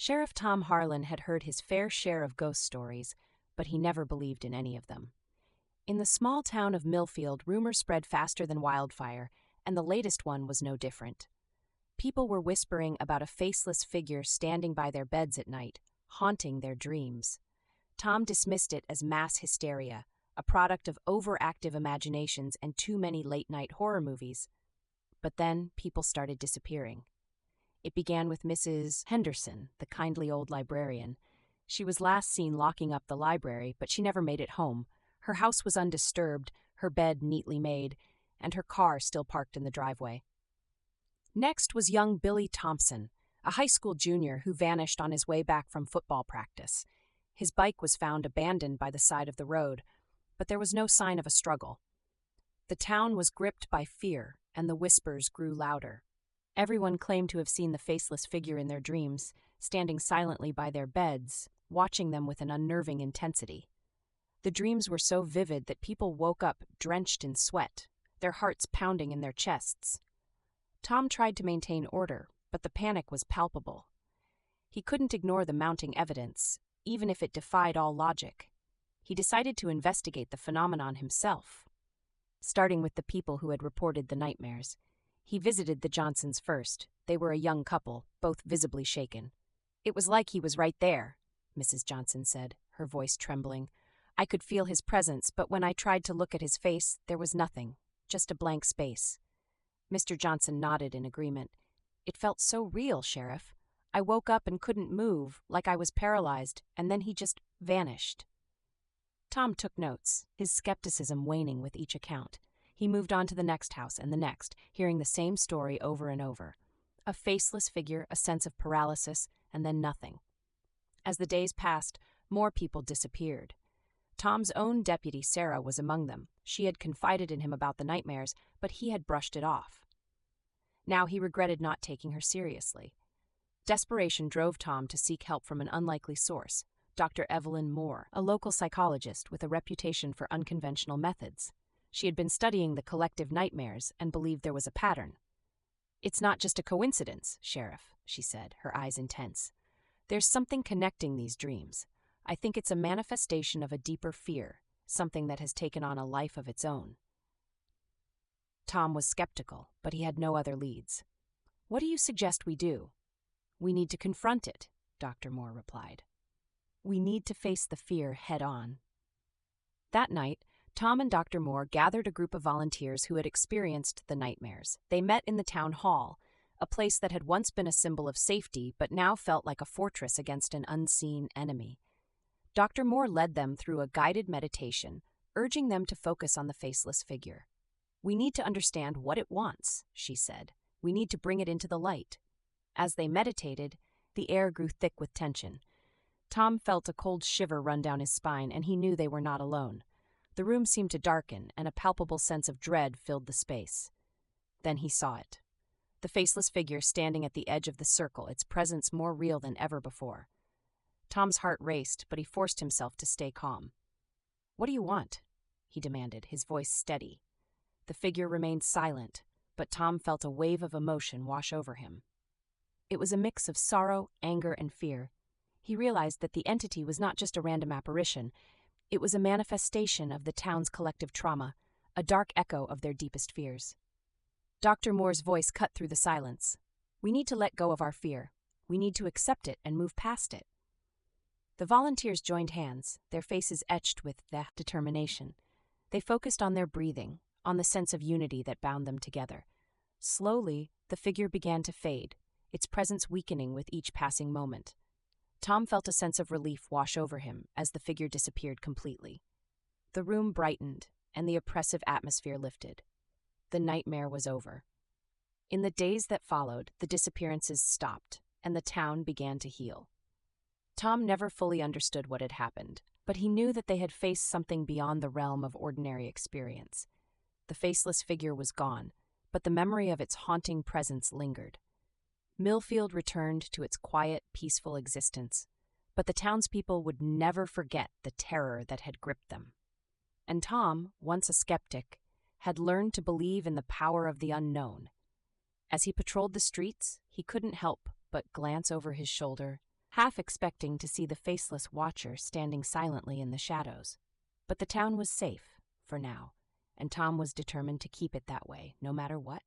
Sheriff Tom Harlan had heard his fair share of ghost stories, but he never believed in any of them. In the small town of Millfield, rumors spread faster than wildfire, and the latest one was no different. People were whispering about a faceless figure standing by their beds at night, haunting their dreams. Tom dismissed it as mass hysteria, a product of overactive imaginations and too many late-night horror movies. But then people started disappearing. It began with Mrs. Henderson, the kindly old librarian. She was last seen locking up the library, but she never made it home. Her house was undisturbed, her bed neatly made, and her car still parked in the driveway. Next was young Billy Thompson, a high school junior who vanished on his way back from football practice. His bike was found abandoned by the side of the road, but there was no sign of a struggle. The town was gripped by fear, and the whispers grew louder. Everyone claimed to have seen the faceless figure in their dreams, standing silently by their beds, watching them with an unnerving intensity. The dreams were so vivid that people woke up drenched in sweat, their hearts pounding in their chests. Tom tried to maintain order, but the panic was palpable. He couldn't ignore the mounting evidence, even if it defied all logic. He decided to investigate the phenomenon himself. Starting with the people who had reported the nightmares, he visited the Johnsons first. They were a young couple, both visibly shaken. "It was like he was right there," Mrs. Johnson said, her voice trembling. "I could feel his presence, but when I tried to look at his face, there was nothing, just a blank space." Mr. Johnson nodded in agreement. "It felt so real, Sheriff. I woke up and couldn't move, like I was paralyzed, and then he just vanished." Tom took notes, his skepticism waning with each account. He moved on to the next house and the next, hearing the same story over and over. A faceless figure, a sense of paralysis, and then nothing. As the days passed, more people disappeared. Tom's own deputy, Sarah, was among them. She had confided in him about the nightmares, but he had brushed it off. Now he regretted not taking her seriously. Desperation drove Tom to seek help from an unlikely source, Dr. Evelyn Moore, a local psychologist with a reputation for unconventional methods. She had been studying the collective nightmares and believed there was a pattern. "It's not just a coincidence, Sheriff," she said, her eyes intense. "There's something connecting these dreams. I think it's a manifestation of a deeper fear, something that has taken on a life of its own." Tom was skeptical, but he had no other leads. "What do you suggest we do?" "We need to confront it," Dr. Moore replied. "We need to face the fear head-on." That night, Tom and Dr. Moore gathered a group of volunteers who had experienced the nightmares. They met in the town hall, a place that had once been a symbol of safety but now felt like a fortress against an unseen enemy. Dr. Moore led them through a guided meditation, urging them to focus on the faceless figure. "We need to understand what it wants," she said. "We need to bring it into the light." As they meditated, the air grew thick with tension. Tom felt a cold shiver run down his spine, and he knew they were not alone. The room seemed to darken, and a palpable sense of dread filled the space. Then he saw it. The faceless figure standing at the edge of the circle, its presence more real than ever before. Tom's heart raced, but he forced himself to stay calm. "What do you want?" he demanded, his voice steady. The figure remained silent, but Tom felt a wave of emotion wash over him. It was a mix of sorrow, anger, and fear. He realized that the entity was not just a random apparition. It was a manifestation of the town's collective trauma, a dark echo of their deepest fears. Dr. Moore's voice cut through the silence. "We need to let go of our fear. We need to accept it and move past it." The volunteers joined hands, their faces etched with determination. They focused on their breathing, on the sense of unity that bound them together. Slowly, the figure began to fade, its presence weakening with each passing moment. Tom felt a sense of relief wash over him as the figure disappeared completely. The room brightened, and the oppressive atmosphere lifted. The nightmare was over. In the days that followed, the disappearances stopped, and the town began to heal. Tom never fully understood what had happened, but he knew that they had faced something beyond the realm of ordinary experience. The faceless figure was gone, but the memory of its haunting presence lingered. Millfield returned to its quiet, peaceful existence, but the townspeople would never forget the terror that had gripped them. And Tom, once a skeptic, had learned to believe in the power of the unknown. As he patrolled the streets, he couldn't help but glance over his shoulder, half expecting to see the Faceless Watcher standing silently in the shadows. But the town was safe, for now, and Tom was determined to keep it that way, no matter what.